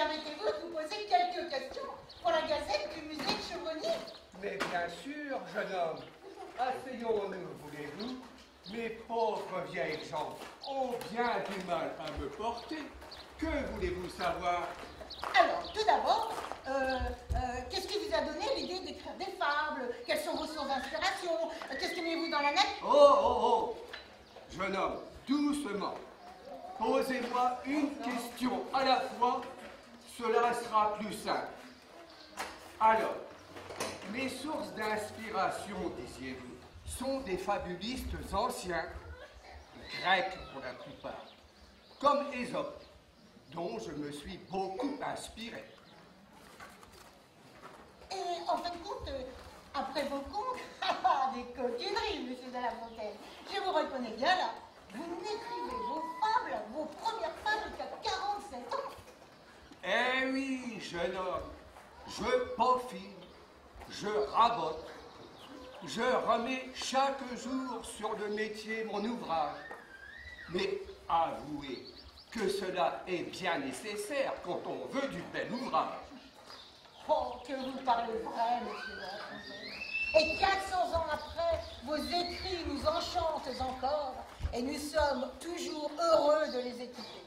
permettez-vous de vous poser quelques questions pour la gazette du musée de Chauvigny? Mais bien sûr, jeune homme. Asseyons-nous, voulez-vous? Mes pauvres vieilles jambes ont bien du mal à me porter. Que voulez-vous savoir? Alors, tout d'abord, qu'est-ce qui vous a donné l'idée d'écrire des fables? Quelles sont vos sources d'inspiration? Qu'est-ce qu'aimez-vous dans la nature? Oh! Jeune homme, doucement. Posez-moi une question à la fois, cela sera plus simple. Alors, mes sources d'inspiration, disiez-vous, sont des fabulistes anciens, grecs pour la plupart, comme Ésope, dont je me suis beaucoup inspiré. Et en fin de compte, après vos contes, des coquineries, monsieur de la Fontaine, je vous reconnais bien là. Vous n'écrivez vos fables, vos premières fables qu'à 47 ans. Eh oui, jeune homme, je peaufine, je rabote, je remets chaque jour sur le métier mon ouvrage. Mais avouez que cela est bien nécessaire quand on veut du bel ouvrage. Oh, que vous parlez vrai, monsieur de la Fontaine. Et 400 ans après, vos écrits nous enchantent encore, et nous sommes toujours heureux de les écouter.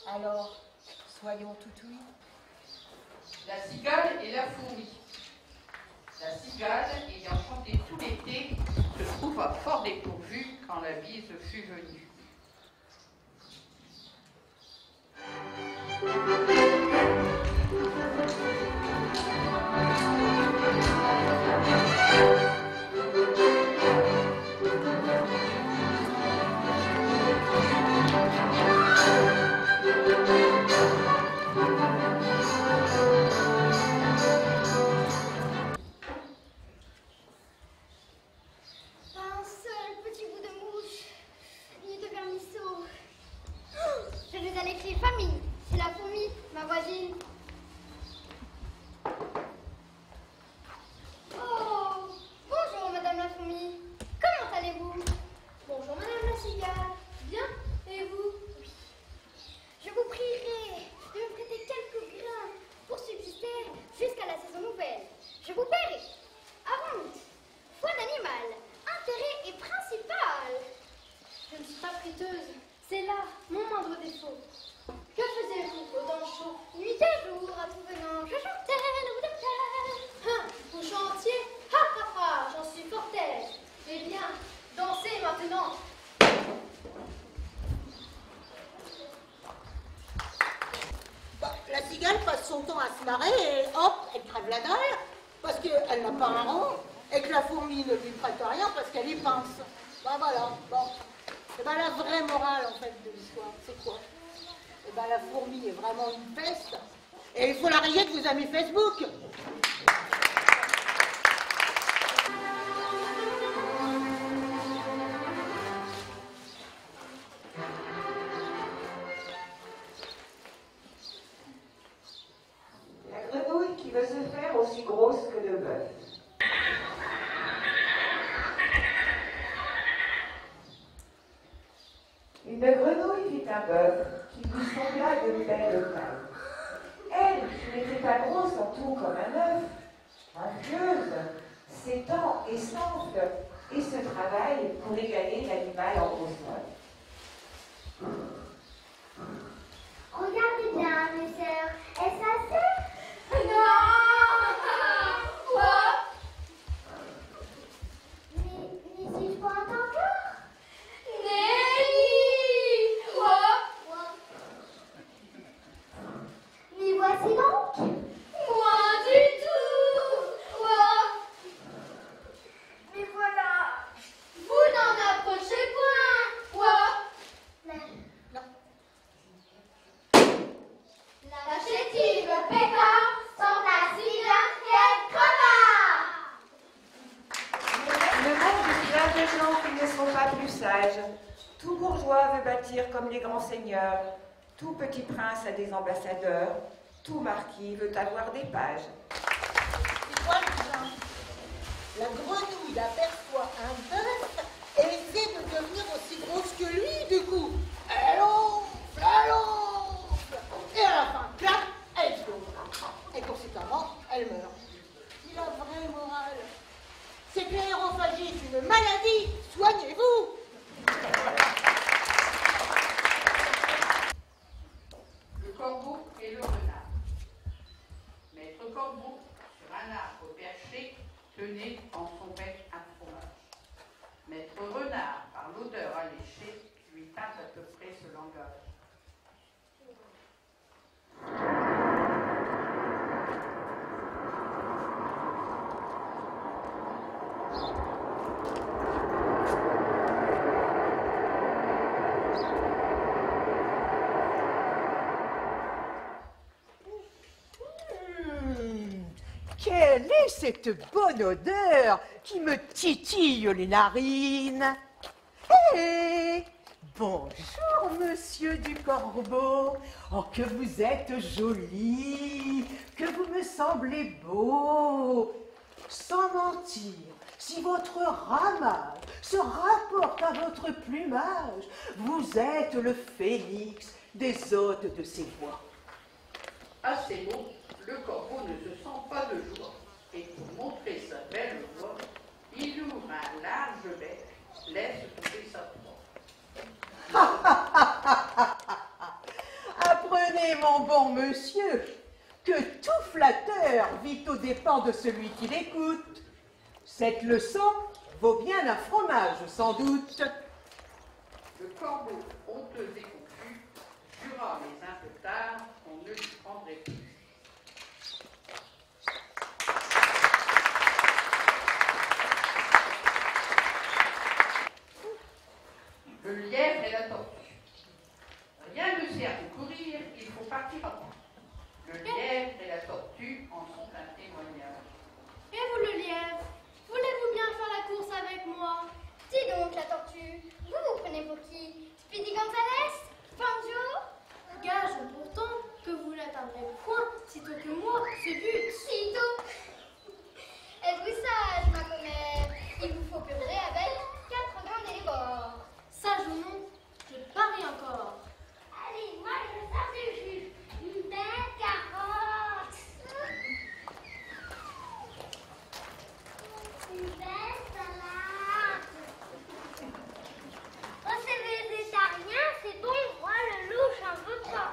Alors, soyons tout ouïes. La cigale et la fourmi. La cigale, ayant chanté tout l'été, se trouva fort dépourvue quand la bise fut venue. Son temps à se marrer et hop, elle crève la dalle parce qu'elle n'a pas un rond et que la fourmi ne lui prête rien parce qu'elle y pince. Ben voilà, bon. Et ben la vraie morale en fait de l'histoire, c'est quoi? Et ben la fourmi est vraiment une peste et il faut la rayer de vos amis Facebook. Aussi grosse que le bœuf. Une grenouille vit un bœuf qui lui sembla de belle taille. Elle, qui n'était pas grosse en tout comme un œuf, infieuse, s'étend et s'enfle et se travaille pour égaler l'animal en grosseur. Regardez bien, mes sœurs, est-ce assez? Non! Voici donc. Moi du tout. Mais voilà. Vous n'en approchez point. Non. La chétive péta, sans la cigale qu'elle creva. Le monde est plein de gens qui ne sont pas plus sages. Tout bourgeois veut bâtir comme les grands seigneurs. Tout petit prince a des ambassadeurs. Tout marquis veut avoir des pages. C'est quoi le cousin? La grenouille aperçoit un bœuf et essaie de devenir aussi grosse que lui, du coup. Elle gonfle. Et à la fin, clac, elle explose. s'agit d'une maladie, soignez-vous. Le corbeau et le renard. Maître Corbeau, sur un arbre perché, tenait en son bec un fromage. Maître Renard, par l'odeur alléchée, lui tint à peu près ce langage. Quelle est cette bonne odeur qui me titille les narines? Hé! Bonjour, monsieur du Corbeau. Oh, que vous êtes joli, que vous me semblez beau. Sans mentir, si votre ramage se rapporte à votre plumage, vous êtes le phénix des hôtes de ces bois. À ces mots, le corbeau ne se sent pas de joie, et pour montrer sa belle voix, il ouvre un large bec, laisse tomber sa proie. Apprenez, mon bon monsieur, que tout flatteur vit aux dépens de celui qui l'écoute. Cette leçon vaut bien un fromage, sans doute. Le corbeau, honteux et confus, jura mais un peu tard qu'on ne lui prendrait plus. Le lièvre et la tortue. Rien ne sert de courir, il faut partir à temps. Le lièvre et la tortue en sont un témoignage. Et vous, le lièvre, voulez-vous bien faire la course avec moi? Dis donc, la tortue, vous vous prenez pour qui? Speedy Gonzales? Fangio? Gage pourtant que vous n'atteindrez point, sitôt que moi, ce but. Sitôt? Êtes-vous sage, ma commère? Il vous faut purger avec 4 grands et les bords. Sage ou non, je parie encore. Allez, moi je sors du jus. Une belle carotte. Une belle salade. Oh, c'est végétarien, c'est bon. Moi, le louche, un peu pas.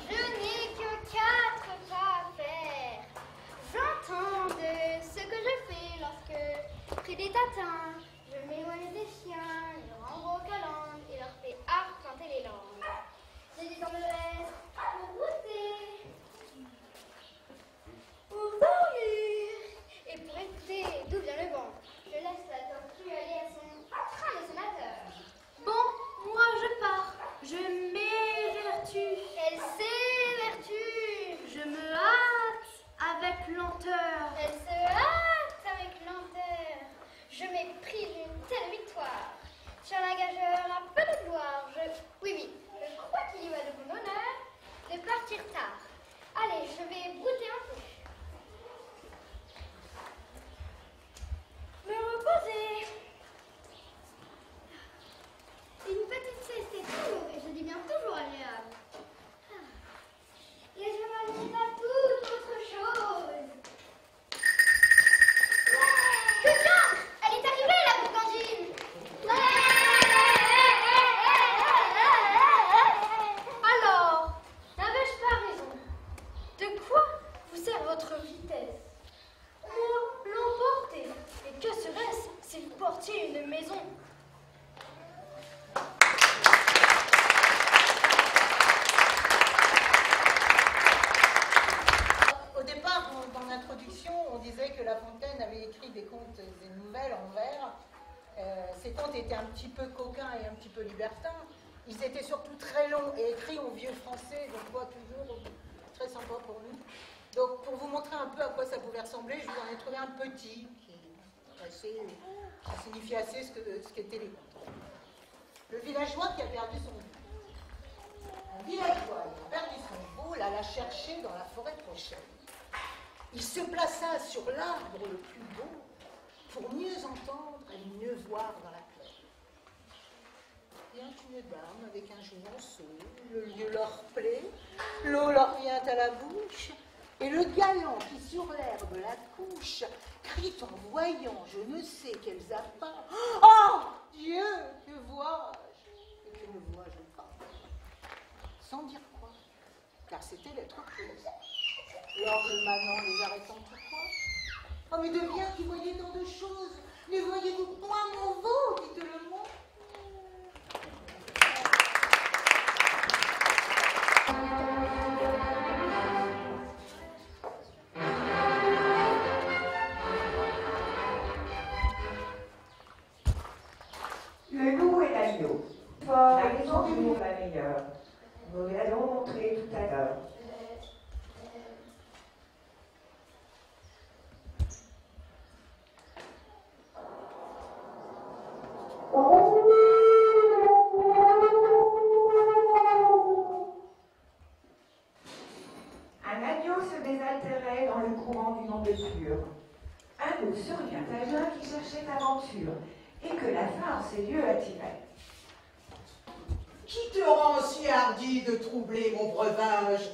Je n'ai que 4 pas à faire. J'entends de ce que je fais lorsque, près des tatins, je m'éloigne des chiens, je renvoie aux calendes et leur fais arpenter les langues. J'ai du temps de reste pour goûter, pour dormir et pour écouter d'où vient le vent. Je laisse la tortue aller à son train de sénateur. Bon, moi je pars, je m'évertue. Elle s'évertue. Je me hâte avec lenteur. Elle se hâte avec lenteur. Je méprise une telle victoire. Sur la gageure, un peu de gloire. Oui, je crois qu'il y va de mon honneur de partir tard. Allez, je vais brouter un peu. Me reposer. Une petite sieste est toujours, et je dis bien toujours agréable. Et je m'amuse à toute autre chose. Putain, elle est arrivée, la bourgandine. Alors, n'avais-je pas raison? De quoi vous sert votre vitesse? Pour l'emporter. Et que serait-ce si vous portiez une maison? Au départ, dans l'introduction, on disait que La Fontaine avait écrit des contes et nouvelles en vers. Ces contes étaient un petit peu coquins et un petit peu libertins. Ils étaient surtout très longs et écrits en vieux français, donc pas toujours très sympa pour nous. Donc, pour vous montrer un peu à quoi ça pouvait ressembler, je vous en ai trouvé un petit qui signifie assez ce qu'étaient les contes. Le villageois qui a perdu son veau. Un villageois qui a perdu son veau l'alla chercher dans la forêt prochaine. Il se plaça sur l'arbre le plus beau pour mieux entendre et mieux voir dans la plaine. Vient une dame avec un jonceau, le lieu leur plaît, l'eau leur vient à la bouche, et le galant qui sur l'herbe la couche couche, crient en voyant je ne sais quels apparts. Oh Dieu, que vois-je? Et que ne vois-je pas? Sans dire quoi, car c'était l'être chose. L'orgue manant les arrêtant pourquoi? Oh, mais de bien qui voyez tant de choses, ne voyez-vous point mon veau, dites-le-moi? Le loup et l'agneau. Fort et toujours la meilleure. Nous l'allons montrer tout à l'heure. Un agneau se désaltérait dans le courant d'une onde pure. Un loup survient à l'un qui cherchait aventure et que la faim en ces lieux attirait. Qui te rend si hardi de troubler mon breuvage?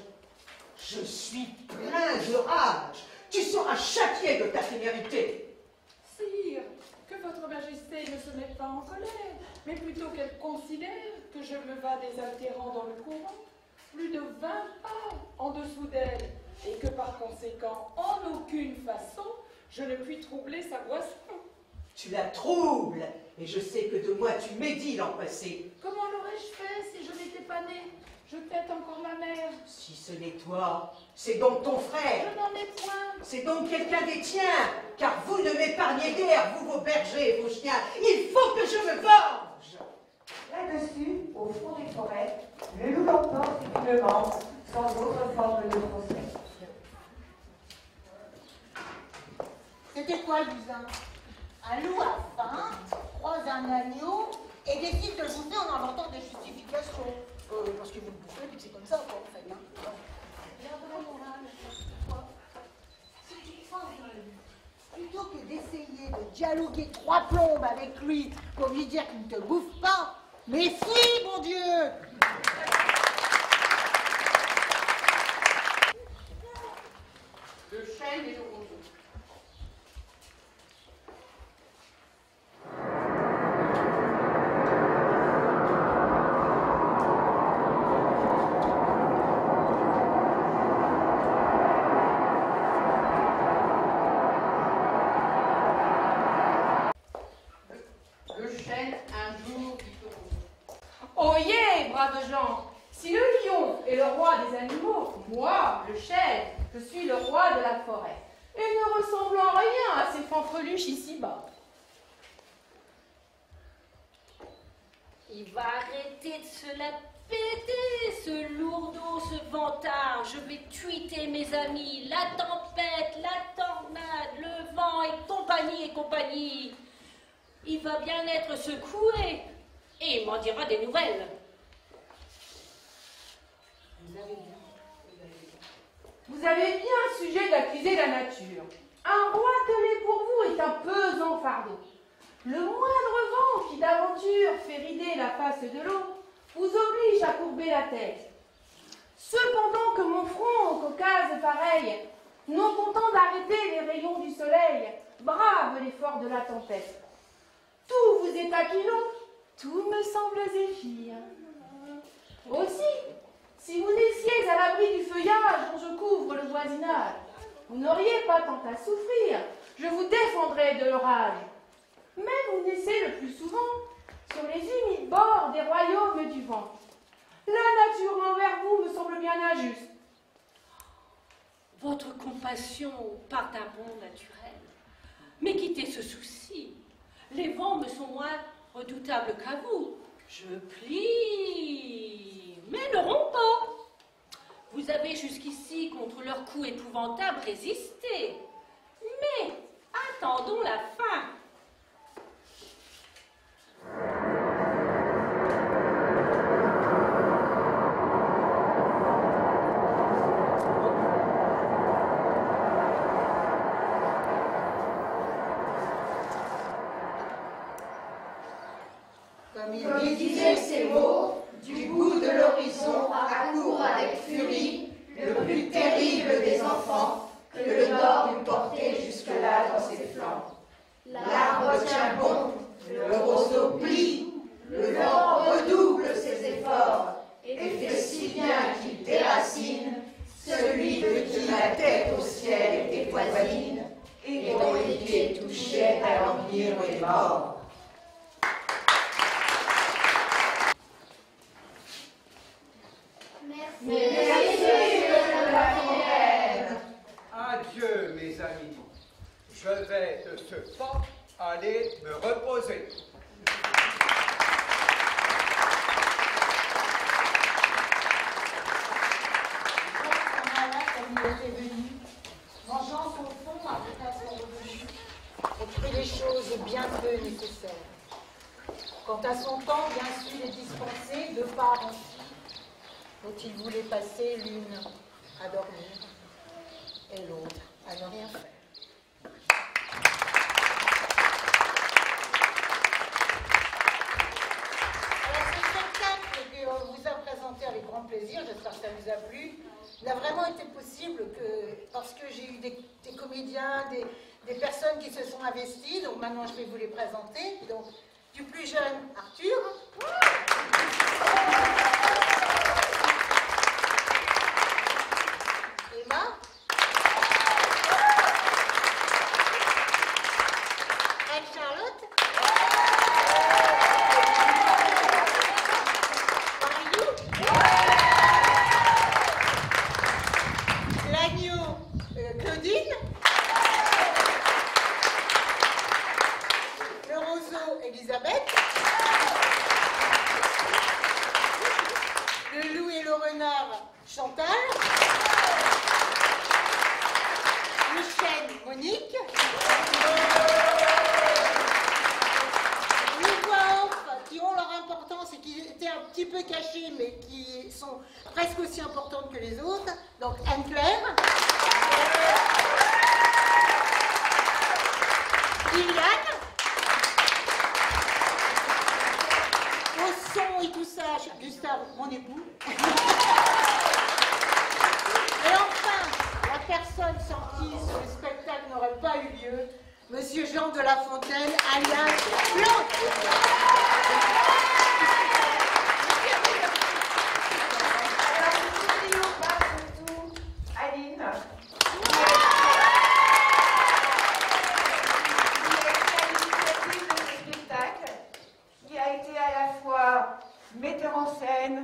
Je suis plein de rage. Tu seras châtié de ta témérité. Sire, que votre majesté ne se mette pas en colère, mais plutôt qu'elle considère que je me vas désaltérant dans le courant, plus de 20 pas en dessous d'elle, et que par conséquent, en aucune façon, je ne puis troubler sa boisson. Tu la troubles, et je sais que de moi tu médis l'an passé. Comment l'aurais-je fait si je n'étais pas née? Je tête encore ma mère. Si ce n'est toi, c'est donc ton frère. Je n'en ai point. C'est donc quelqu'un des tiens, car vous ne m'épargnez guère, vous vos bergers et vos chiens. Il faut que je me venge. Là-dessus, au fond des forêts, le loup l'emporte vivement, sans autre forme de procès. C'était quoi, Luzin? Un loup a faim, croise un agneau et décide de le bouffer en inventant des justifications. Parce qu'il veut le bouffer, puis c'est comme ça, quoi, en fait. Hein. Plutôt que d'essayer de dialoguer 3 plombes avec lui pour lui dire qu'il ne te bouffe pas, mais si, mon Dieu! Le chêne et le roseau. Le chêne un jour dit au roseau. Oyez, braves gens, si le lion est le roi des animaux, moi, le chêne, je suis le roi de la forêt, et ne ressemble en rien à ces fanfreluches ici-bas. Il va arrêter de se la péter, ce lourdeau, ce vantard. Je vais tweeter mes amis, la tempête, la tornade, le vent et compagnie. Il va bien être secoué et il m'en dira des nouvelles. Vous avez bien sujet d'accuser la nature. Un roi tenez pour vous est un pesant fardeau. Le moindre vent qui d'aventure fait rider la face de l'eau vous oblige à courber la tête. Cependant que mon front au Caucase pareil, non content d'arrêter les rayons du soleil, brave l'effort de la tempête. Tout vous est aquilon, tout me semble zéphyr. Aussi, si vous naissiez à l'abri du feuillage dont je couvre le voisinage, vous n'auriez pas tant à souffrir, je vous défendrais de l'orage. Mais vous naissez le plus souvent sur les humides bords des royaumes du vent. La nature envers vous me semble bien injuste. Votre compassion part d'un bon naturel. Mais quittez ce souci. Les vents me sont moins redoutables qu'à vous. Je plie, mais ne romps pas. Vous avez jusqu'ici, contre leurs coups épouvantables, résisté. Mais attendons la fin. Comme il disait ces mots, du bout de l'horizon accourt avec furie le plus terrible des enfants que le nord eût porté jusqu'à retient bon, le roseau plie, le vent redouble ses efforts et fait si bien qu'il déracine celui de qui la tête au ciel était voisine et dont les pieds touchaient à l'empire des morts. Adieu, mes amis. Je vais de ce pas aller me reposer. Comme il était venu, mangeant son fond avec son revenu, et cru les choses bien peu nécessaires. Quant à son temps, bien su les dispenser, de part en fille, dont il voulait passer l'une à dormir et l'autre à ne rien faire. Alors ce spectacle qu'on vous a présenté avec grand plaisir, j'espère que ça vous a plu, il a vraiment été possible parce que j'ai eu des comédiens, des personnes qui se sont investies, donc maintenant je vais vous les présenter. Donc, du plus jeune, Arthur. Emma. Anne-Charlotte. Marie-Lou. L'agneau, Claudine. Le roseau, Elisabeth. Le loup et le renard, Chantal. Le chêne, Monique. Les voix off qui ont leur importance et qui étaient un petit peu cachées mais qui sont presque aussi importantes que les autres. Donc Anne-Claire. Liliane. Au son et tout ça, Gustave, mon époux. Et enfin, la personne sans qui ce spectacle n'aurait pas eu lieu, Monsieur Jean de La Fontaine, alias Claude. Alors, nous n'oublions pas surtout Aline, qui a été à l'initiative de ce spectacle, qui a été à la fois metteur en scène,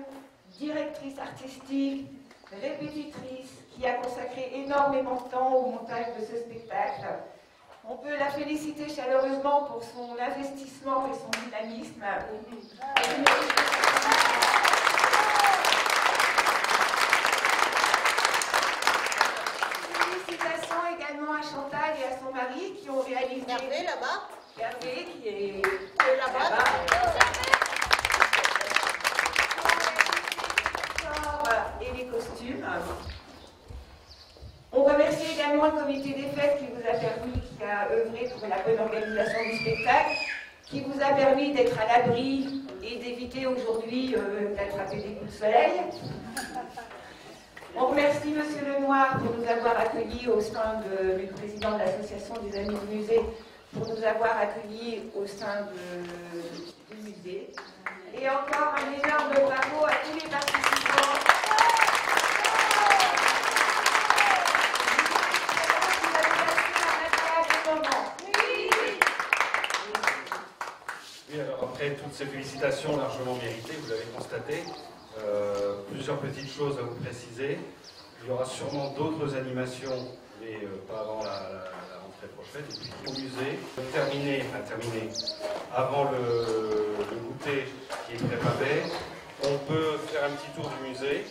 directrice artistique, répétitrice, qui a consacré énormément de temps au montage de ce spectacle. On peut la féliciter chaleureusement pour son investissement et son dynamisme. Félicitations également à Chantal et à son mari qui ont réalisé... Hervé là-bas. Hervé qui est là-bas. Et les costumes. On remercie également le comité des fêtes qui vous a permis, qui a œuvré pour la bonne organisation du spectacle, qui vous a permis d'être à l'abri et d'éviter aujourd'hui d'attraper des coups de soleil. On remercie Monsieur Lenoir pour nous avoir accueillis au sein du président de l'association des Amis du musée, pour nous avoir accueillis au sein du musée. Et encore un énorme bravo à tous les participants. Oui, alors après toutes ces félicitations largement méritées, vous l'avez constaté, plusieurs petites choses à vous préciser. Il y aura sûrement d'autres animations, mais pas avant la rentrée prochaine. Et puis au musée, terminé, avant le goûter qui est préparé, on peut faire un petit tour du musée.